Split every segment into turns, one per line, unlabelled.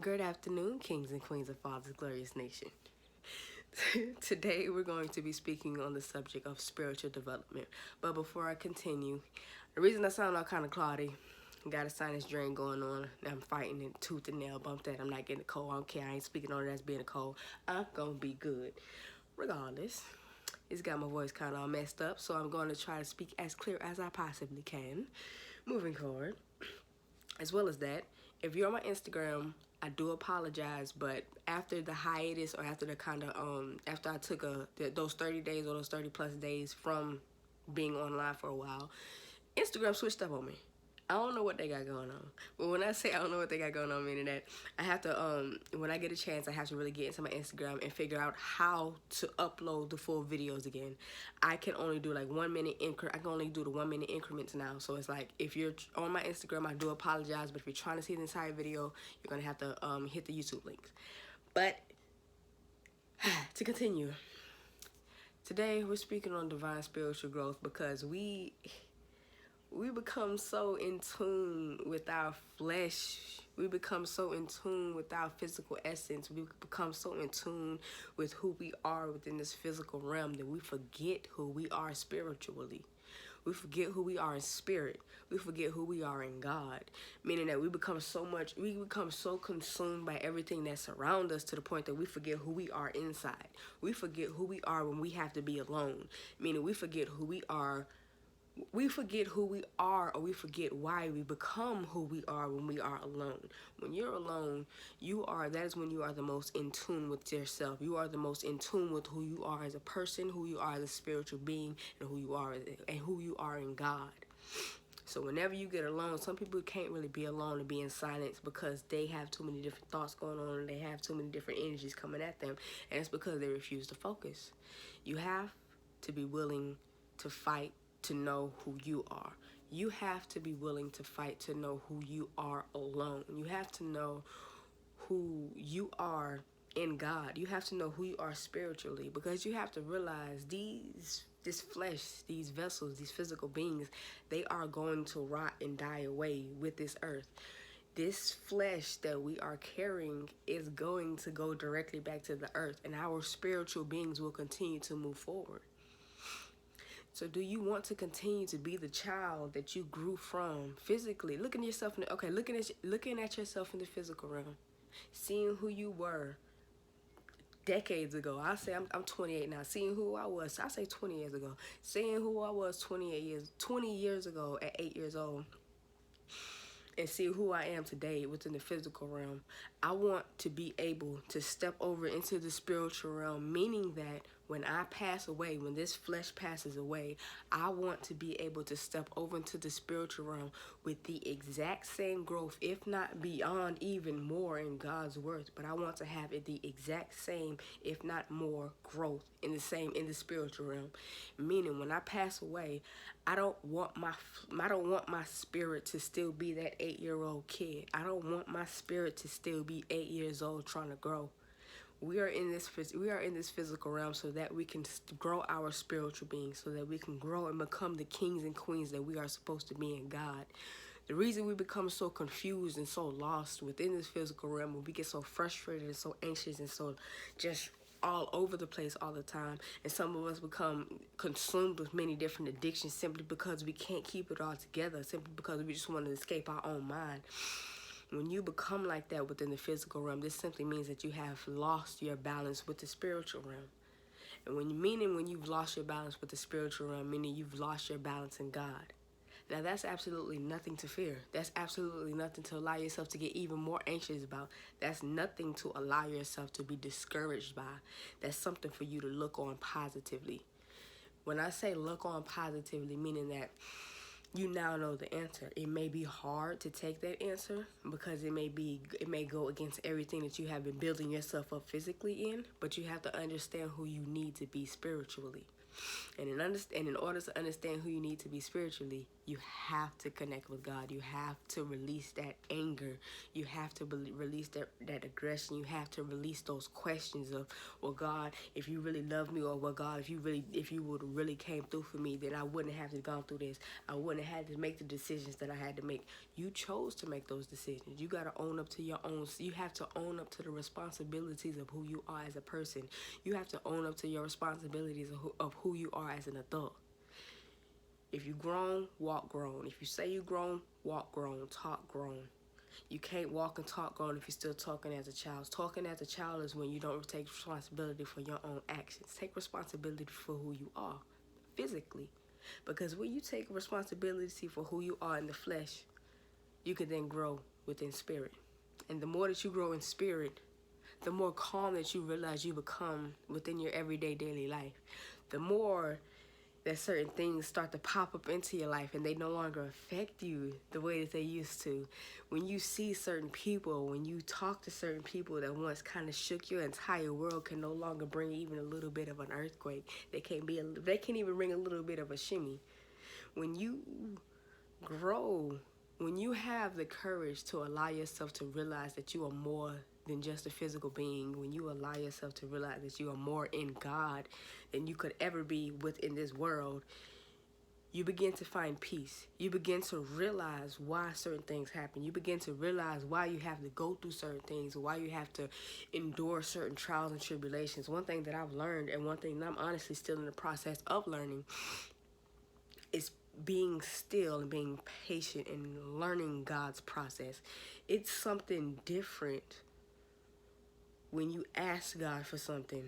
Good afternoon, kings and queens of Father's glorious nation. Today we're going to be speaking on the subject of spiritual development. But before I continue, the reason I sound all kind of cloudy, got a sinus drain going on. I'm fighting it tooth and nail. Bump that. I'm not getting a cold. I don't care. I ain't speaking on it as being a cold. I'm going to be good. Regardless, it's got my voice kind of all messed up, so I'm going to try to speak as clear as I possibly can. Moving forward. As well as that, if you're on my Instagram, I do apologize, but after the hiatus or after the after I took those 30 days or those 30 plus days from being online for a while, Instagram switched up on me. I don't know what they got going on. But when I say I don't know what they got going on, meaning that I have to, when I get a chance, I have to really get into my Instagram and figure out how to upload the full videos again. I can only do like 1 minute I can only do the 1 minute increments now. So it's like, if you're on my Instagram, I do apologize. But if you're trying to see the entire video, you're going to have to hit the YouTube links. But to continue, today we're speaking on divine spiritual growth because we become so in tune with our flesh. We become so in tune with our physical essence. We become so in tune with who we are within this physical realm that we forget who we are spiritually. We forget who we are in spirit. We forget who we are in God. Meaning that we become so consumed by everything that surrounds us to the point that we forget who we are inside. We forget who we are when we have to be alone. Meaning we forget who we are. We forget who we are, or we forget why we become who we are when we are alone. When you're alone, that is when you are the most in tune with yourself. You are the most in tune with who you are as a person, who you are as a spiritual being, and who you are in God. So whenever you get alone, some people can't really be alone and be in silence because they have too many different thoughts going on, and they have too many different energies coming at them, and it's because they refuse to focus. You have to be willing to fight to know who you are. You have to be willing to fight to know who you are alone. You have to know who you are in God. You have to know who you are spiritually, because you have to realize this flesh, these vessels, these physical beings, they are going to rot and die away with this earth. This flesh that we are carrying is going to go directly back to the earth, and our spiritual beings will continue to move forward. So do you want to continue to be the child that you grew from physically? Looking at yourself looking at yourself in the physical realm, seeing who you were decades ago. I say I'm 28 now. Seeing who I was, I say 20 years ago. Seeing who I was 20 years ago at 8 years old, and see who I am today within the physical realm. I want to be able to step over into the spiritual realm, meaning that when I pass away, when this flesh passes away, I want to be able to step over into the spiritual realm with the exact same growth, if not beyond even more in God's word. But I want to have it the exact same, if not more, growth in the spiritual realm. Meaning when I pass away, I don't want my spirit to still be that 8-year-old kid. I don't want my spirit to still be 8 years old trying to grow. We are in this physical realm so that we can grow our spiritual being, so that we can grow and become the kings and queens that we are supposed to be in God. The reason we become so confused and so lost within this physical realm, when we get so frustrated and so anxious and so just all over the place all the time, and some of us become consumed with many different addictions simply because we can't keep it all together, simply because we just want to escape our own mind. When you become like that within the physical realm, this simply means that you have lost your balance with the spiritual realm. And when you've lost your balance with the spiritual realm, meaning you've lost your balance in God. Now that's absolutely nothing to fear. That's absolutely nothing to allow yourself to get even more anxious about. That's nothing to allow yourself to be discouraged by. That's something for you to look on positively. When I say look on positively, meaning that you now know the answer. It may be hard to take that answer because it may go against everything that you have been building yourself up physically in, but you have to understand who you need to be spiritually. And in order to understand who you need to be spiritually, You have to connect with God. You have to release that anger. You have to release that aggression. You have to release those questions of, well, God, if you really love me, or, well, God, if you would really came through for me, then I wouldn't have to gone through this. I wouldn't have had to make the decisions that I had to make. You chose to make those decisions. You got to own up to your own. You have to own up to the responsibilities of who you are as a person. You have to own up to your responsibilities of who you are as an adult. If you grown, walk grown. If you say you grown, walk grown, talk grown. You can't walk and talk grown if you're still talking as a child. Talking as a child is when you don't take responsibility for your own actions. Take responsibility for who you are physically. Because when you take responsibility for who you are in the flesh, you can then grow within spirit. And the more that you grow in spirit, the more calm that you realize you become within your everyday daily life. The more that certain things start to pop up into your life and they no longer affect you the way that they used to. When you see certain people, when you talk to certain people that once kind of shook your entire world, can no longer bring even a little bit of an earthquake. They can't even bring a little bit of a shimmy. When you grow, when you have the courage to allow yourself to realize that you are more than just a physical being, when you allow yourself to realize that you are more in God than you could ever be within this world, you begin to find peace. You begin to realize why certain things happen. You begin to realize why you have to go through certain things, why you have to endure certain trials and tribulations. One thing that I've learned, and one thing that I'm honestly still in the process of learning, is being still and being patient and learning God's process. It's something different when you ask God for something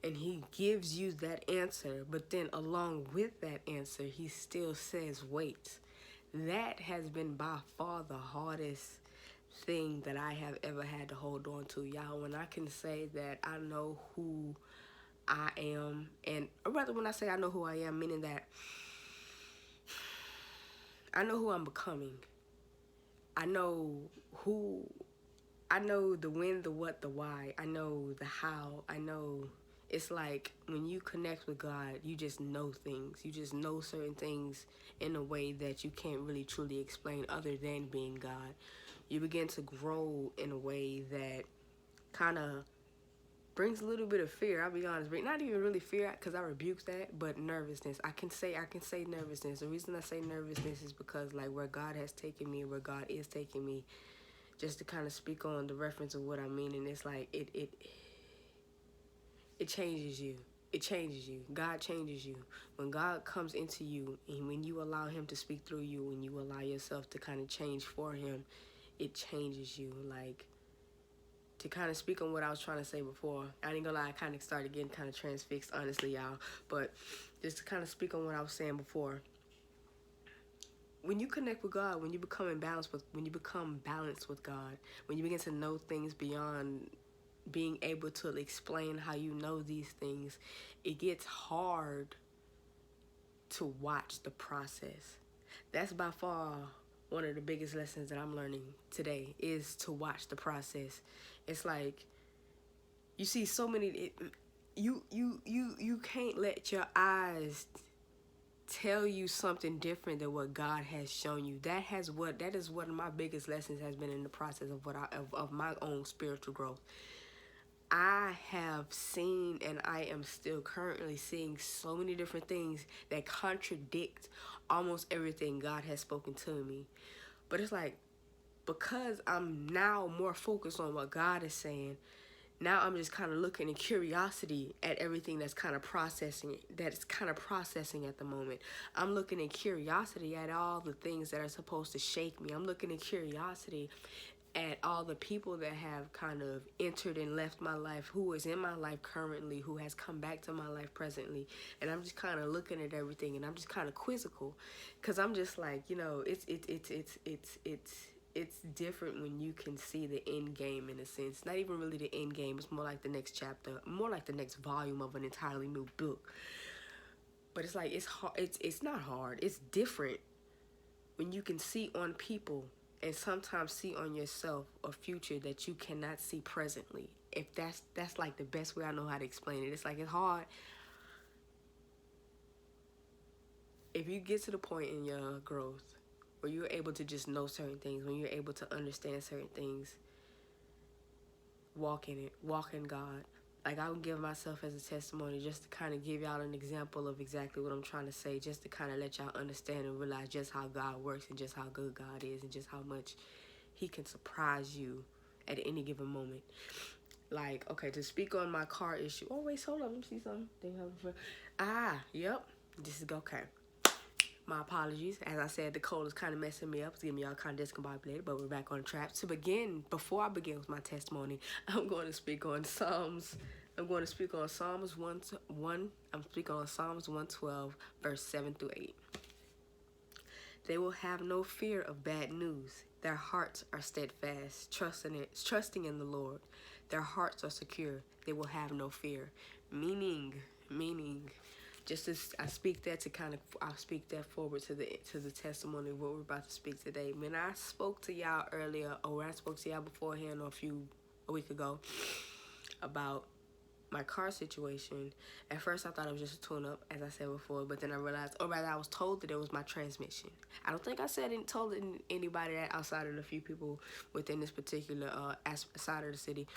and he gives you that answer, but then along with that answer, he still says, wait. That has been by far the hardest thing that I have ever had to hold on to, y'all. When I can say that I know who I am, and or rather when I say I know who I am, meaning that I know who I'm becoming. I know the when, the what, the why. I know the how. I know it's like when you connect with God, you just know things. You just know certain things in a way that you can't really truly explain other than being God. You begin to grow in a way that kind of brings a little bit of fear. I'll be honest, not even really fear, because I rebuke that, but nervousness. I can say nervousness. The reason I say nervousness is because, like, where God has taken me, where God is taking me, just to kind of speak on the reference of what I mean, and it's like it changes you. It changes you. God changes you. When God comes into you, and when you allow him to speak through you, when you allow yourself to kind of change for him, it changes you. Like, to kind of speak on what I was trying to say before, I ain't gonna lie, I kind of started getting kind of transfixed, honestly, y'all. But just to kind of speak on what I was saying before, when you connect with God, when you become balanced with God, when you begin to know things beyond being able to explain how you know these things, it gets hard to watch the process. That's by far one of the biggest lessons that I'm learning today, is to watch the process. It's like you see so many. You can't let your eyes tell you something different than what God has shown you. That is one of my biggest lessons has been in the process of my own spiritual growth. I have seen, and I am still currently seeing, so many different things that contradict almost everything God has spoken to me. But it's like, because I'm now more focused on what God is saying, now I'm just kind of looking in curiosity at everything that's kind of processing at the moment. I'm looking in curiosity at all the things that are supposed to shake me. I'm looking in curiosity at all the people that have kind of entered and left my life, who is in my life currently, who has come back to my life presently. And I'm just kind of looking at everything, and I'm just kind of quizzical, because I'm just like, it's different when you can see the end game, in a sense. Not even really the end game. It's more like the next chapter, more like the next volume of an entirely new book. But it's like, it's hard. It's not hard. It's different when you can see on people and sometimes see on yourself a future that you cannot see presently. If that's like the best way I know how to explain it. It's like, it's hard. If you get to the point in your growth where you're able to just know certain things, when you're able to understand certain things, walk in it, walk in God. Like, I would give myself as a testimony just to kind of give y'all an example of exactly what I'm trying to say, just to kind of let y'all understand and realize just how God works and just how good God is and just how much he can surprise you at any given moment. Like, okay, to speak on my car issue. Oh, wait, hold on. Let me see something. Yep. This is okay. My apologies. As I said, the cold is kind of messing me up. It's getting me all kind of discombobulated, but we're back on track. Before I begin with my testimony, I'm going to speak on Psalms. I'm speaking on Psalms 112, verse 7 through 8. They will have no fear of bad news. Their hearts are steadfast, trusting in the Lord. Their hearts are secure. They will have no fear. Meaning, just as I speak that forward to the testimony of what we're about to speak today. When I spoke to y'all earlier, or when I spoke to y'all beforehand, or a week ago, about my car situation, at first I thought it was just a tune-up, as I said before, but then I realized, or rather I was told that it was my transmission. I don't think I told anybody that outside of the few people within this particular side of the city,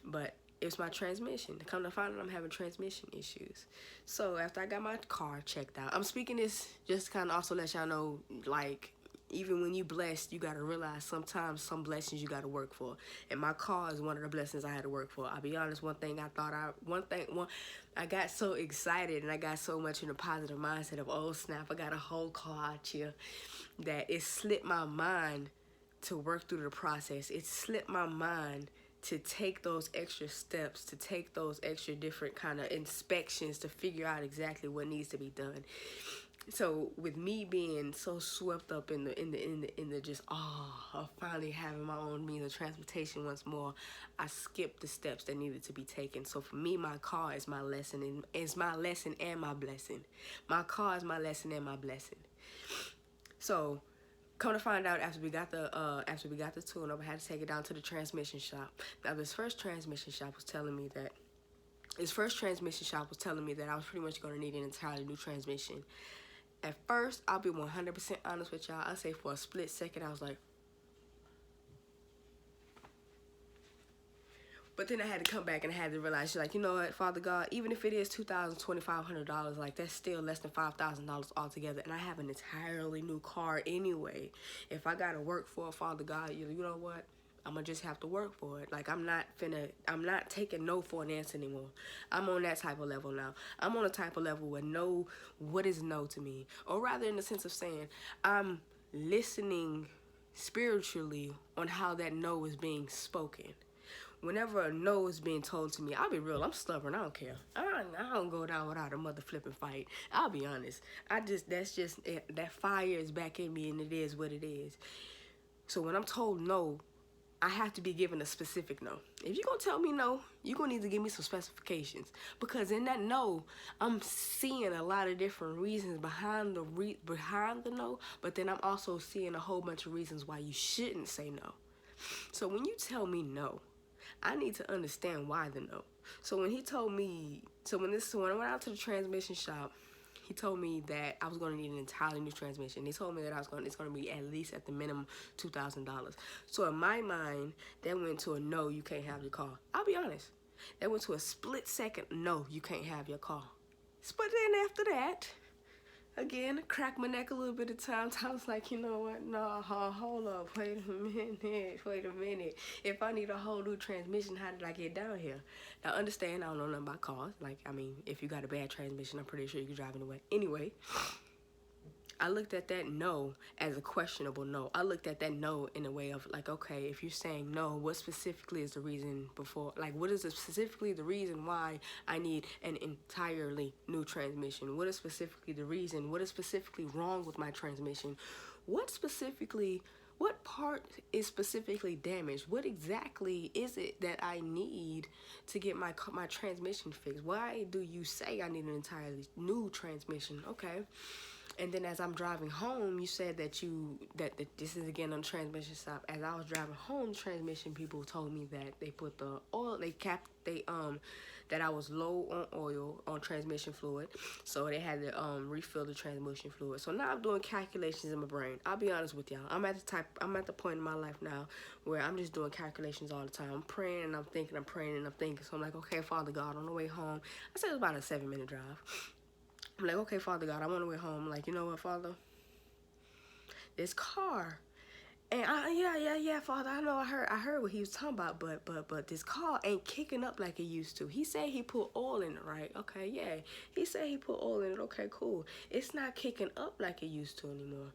but it's my transmission. Come to find out, I'm having transmission issues. So after I got my car checked out, I'm speaking this just to kind of also let y'all know, like, even when you blessed, you got to realize sometimes some blessings you got to work for. And my car is one of the blessings I had to work for. I'll be honest, I got so excited and I got so much in a positive mindset of, oh snap, I got a whole car out here, that it slipped my mind to work through the process. It slipped my mind to take those extra steps, to take those extra different kind of inspections to figure out exactly what needs to be done. So with me being so swept up in the just of finally having my own means of transportation once more, I skipped the steps that needed to be taken. So for me, my car is my lesson, and it's my lesson and my blessing. My car is my lesson and my blessing. So come to find out, after we got the tune-up, I had to take it down to the transmission shop. Now this first transmission shop was telling me that I was pretty much going to need an entirely new transmission. At first, I'll be 100% honest with y'all. I'll say for a split second, I was like, but then I had to come back and I had to realize, like, you know what, Father God, even if it is $2,000, $2,500, like, that's still less than $5,000 altogether, and I have an entirely new car anyway. If I gotta work for it, Father God, you know what? I'm gonna just have to work for it. Like, I'm not taking no for an answer anymore. I'm on that type of level now. I'm on a type of level where no, what is no to me? Or rather, in the sense of saying, I'm listening spiritually on how that no is being spoken. Whenever a no is being told to me, I'll be real, I'm stubborn, I don't care. I don't go down without a mother flipping fight. I'll be honest. That fire is back in me, and it is what it is. So when I'm told no, I have to be given a specific no. If you're going to tell me no, you're going to need to give me some specifications. Because in that no, I'm seeing a lot of different reasons behind the no, but then I'm also seeing a whole bunch of reasons why you shouldn't say no. So when you tell me no, I need to understand why the no. So when when I went out to the transmission shop, he told me that I was going to need an entirely new transmission. He told me that it's going to be at least at the minimum $2,000. So in my mind, that went to a no, you can't have your car. I'll be honest. That went to a split second, no, you can't have your car. But then after that, again, crack my neck a little bit of times. I was like, you know what? No, hold up. Wait a minute. If I need a whole new transmission, how did I get down here? Now, understand, I don't know nothing about cars. Like, I mean, if you got a bad transmission, I'm pretty sure you can drive anyway. Anyway, I looked at that no as a questionable no. I looked at that no in a way of, like, okay, if you're saying no, what specifically is the reason what is specifically the reason why I need an entirely new transmission? What is specifically the reason? What is specifically wrong with my transmission? What part is specifically damaged? What exactly is it that I need to get my transmission fixed? Why do you say I need an entirely new transmission? Okay. And then as I'm driving home, you said that this is again on transmission stop. As I was driving home, transmission people told me that they put the oil, that I was low on oil on transmission fluid, so they had to refill the transmission fluid. So now I'm doing calculations in my brain. I'll be honest with y'all. I'm at the point in my life now where I'm just doing calculations all the time. I'm praying and I'm thinking, I'm praying and I'm thinking. So I'm like, okay, Father God, on the way home, I said it was about a 7-minute drive. I'm like, okay, Father God, I'm on the way home. I'm like, you know what, Father? This car. And yeah, Father, I know I heard what he was talking about, but this car ain't kicking up like it used to. He said he put oil in it, right? Okay, yeah. He said he put oil in it. Okay, cool. It's not kicking up like it used to anymore.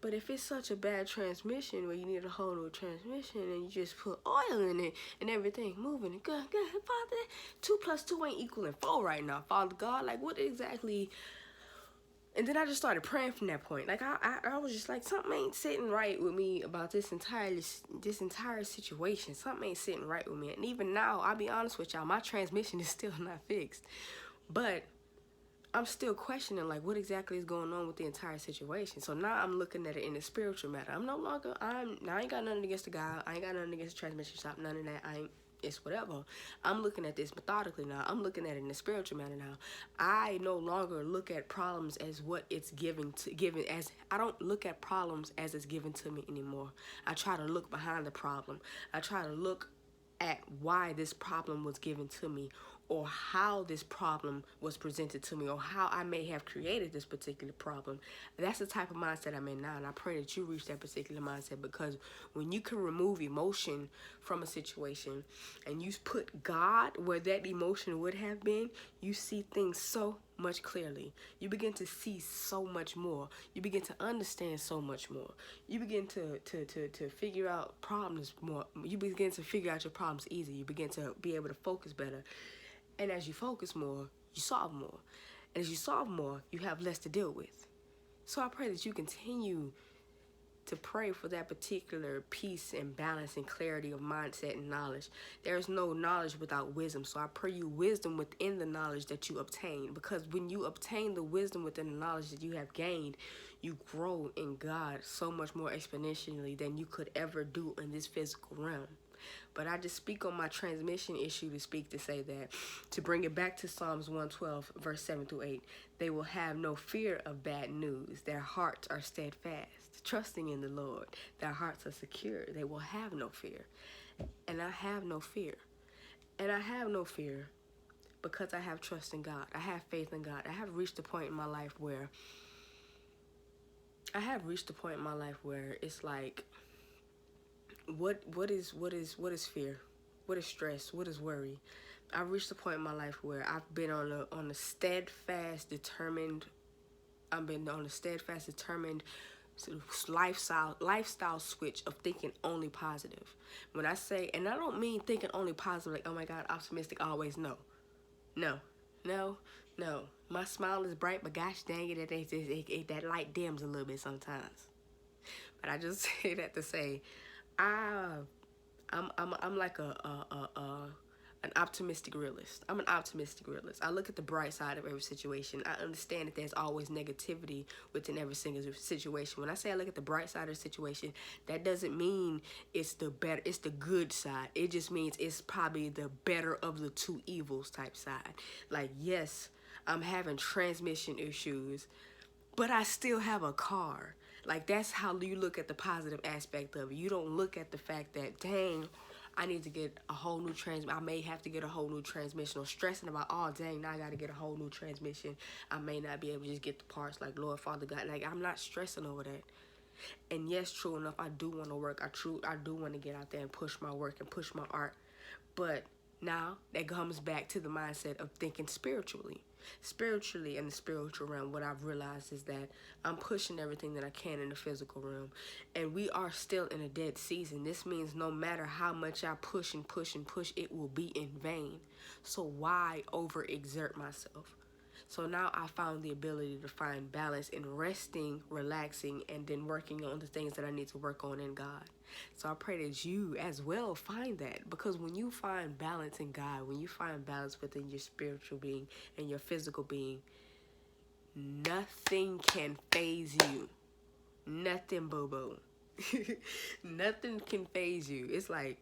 But if it's such a bad transmission where you need a whole new transmission and you just put oil in it and everything moving, good, Father, 2 plus 2 ain't equaling 4 right now, Father God. Like, what exactly? And then I just started praying from that point. Like, I was just like, something ain't sitting right with me about this entire situation. Something ain't sitting right with me. And even now, I'll be honest with y'all, my transmission is still not fixed. But I'm still questioning, like, what exactly is going on with the entire situation. So now I'm looking at it in a spiritual matter. I ain't got nothing against the guy. I ain't got nothing against the transmission shop. None of that. It's whatever. I'm looking at this methodically now. I'm looking at it in a spiritual manner now. I no longer look at problems as what it's I don't look at problems as it's given to me anymore. I try to look behind the problem. I try to look at why this problem was given to me, or how this problem was presented to me, or how I may have created this particular problem. That's the type of mindset I'm in now, and I pray that you reach that particular mindset, because when you can remove emotion from a situation and you put God where that emotion would have been, you see things so much clearly. You begin to see so much more. You begin to understand so much more. You begin to figure out problems more. You begin to figure out your problems easier. You begin to be able to focus better. And as you focus more, you solve more. And as you solve more, you have less to deal with. So I pray that you continue to pray for that particular peace and balance and clarity of mindset and knowledge. There is no knowledge without wisdom. So I pray you wisdom within the knowledge that you obtain. Because when you obtain the wisdom within the knowledge that you have gained, you grow in God so much more exponentially than you could ever do in this physical realm. But I just speak on my transmission issue to say that, to bring it back to Psalms 112, verse 7 through 8, they will have no fear of bad news. Their hearts are steadfast, trusting in the Lord. Their hearts are secure. They will have no fear. And I have no fear. And I have no fear because I have trust in God. I have faith in God. I have reached a point in my life where it's like, what is fear? What is stress? What is worry? I've reached a point in my life where I've been on a steadfast, determined lifestyle switch of thinking only positive. When I say, and I don't mean thinking only positive, like, oh my God, optimistic always. No. My smile is bright, but gosh dang it, that light dims a little bit sometimes. But I just say that to say, I'm like an optimistic realist. I'm an optimistic realist. I look at the bright side of every situation. I understand that there's always negativity within every single situation. When I say I look at the bright side of the situation, that doesn't mean it's the good side. It just means it's probably the better of the two evils type side. Like, yes, I'm having transmission issues, but I still have a car. Like, that's how you look at the positive aspect of it. You don't look at the fact that, dang, I need to get a whole new transmission. I may have to get a whole new transmission, or stressing about, oh, dang, now I got to get a whole new transmission. I may not be able to just get the parts. Like, Lord, Father God, like, I'm not stressing over that. And yes, true enough, I do want to work. I do want to get out there and push my work and push my art. But now that comes back to the mindset of thinking spiritually. Spiritually, in the spiritual realm, what I've realized is that I'm pushing everything that I can in the physical realm. And we are still in a dead season. This means no matter how much I push, it will be in vain. So why overexert myself? So now I found the ability to find balance in resting, relaxing, and then working on the things that I need to work on in God. So I pray that you as well find that, because when you find balance in God, when you find balance within your spiritual being and your physical being, nothing can phase you. Nothing, boo-boo. Nothing can phase you. It's like,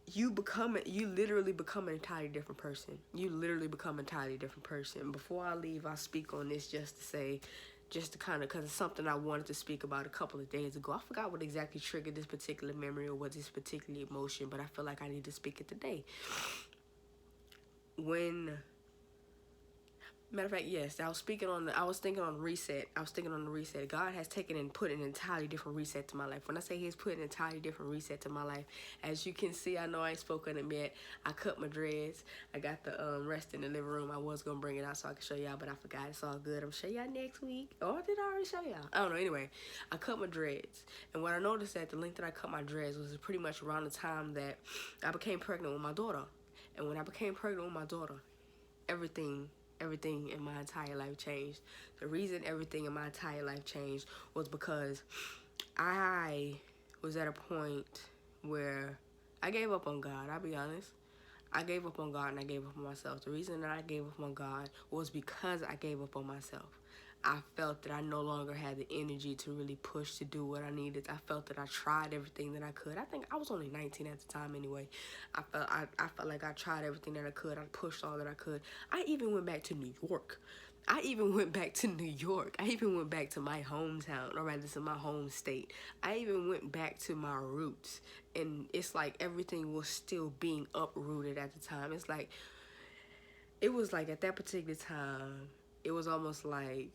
you literally become an entirely different person. You literally become an entirely different person. Before I leave, I'll speak on this just to say, just to kind of, because it's something I wanted to speak about a couple of days ago. I forgot what exactly triggered this particular memory or what this particular emotion, but I feel like I need to speak it today. Matter of fact, yes, I was thinking on the reset. God has taken and put an entirely different reset to my life. When I say He's put an entirely different reset to my life, as you can see, I know I ain't spoken them yet. I cut my dreads. I got the rest in the living room. I was gonna bring it out so I could show y'all, but I forgot. It's all good. I'm show y'all next week. Or did I already show y'all? I don't know. Anyway, I cut my dreads, and what I noticed that the length that I cut my dreads was pretty much around the time that I became pregnant with my daughter. And when I became pregnant with my daughter, everything in my entire life changed. The reason everything in my entire life changed was because I was at a point where I gave up on God. I'll be honest. I gave up on God and I gave up on myself. The reason that I gave up on God was because I gave up on myself. I felt that I no longer had the energy to really push to do what I needed. I felt that I tried everything that I could. I think I was only 19 at the time anyway. I felt like I tried everything that I could. I pushed all that I could. I even went back to New York. I even went back to my hometown, or rather to my home state. I even went back to my roots. And it's like everything was still being uprooted at the time. It was like at that particular time, it was almost like,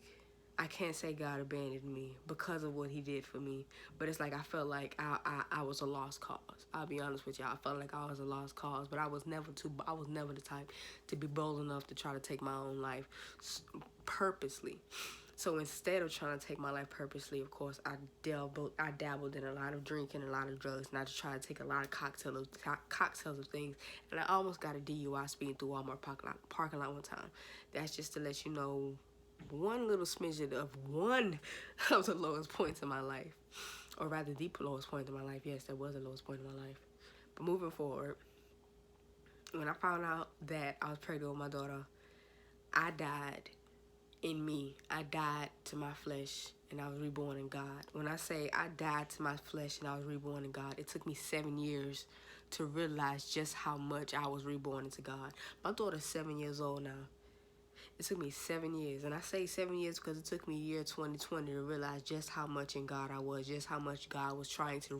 I can't say God abandoned me because of what He did for me, but it's like I felt like I was a lost cause. I'll be honest with y'all. I felt like I was a lost cause, but I was never the type to be bold enough to try to take my own life purposely. So instead of trying to take my life purposely, of course, I dabbled in a lot of drinking, a lot of drugs, and I just tried to take a lot of cocktails of things. And I almost got a DUI speeding through Walmart parking lot one time. That's just to let you know one little smidget of one of the lowest points in my life. Or rather, the lowest point in my life. Yes, that was the lowest point in my life. But moving forward, when I found out that I was pregnant with my daughter, I died in me. I died to my flesh and I was reborn in God. When I say I died to my flesh and I was reborn in God, it took me 7 years to realize just how much I was reborn into God. My daughter's 7 years old now. It took me 7 years. And I say 7 years because it took me year 2020 to realize just how much in God I was, just how much God was trying to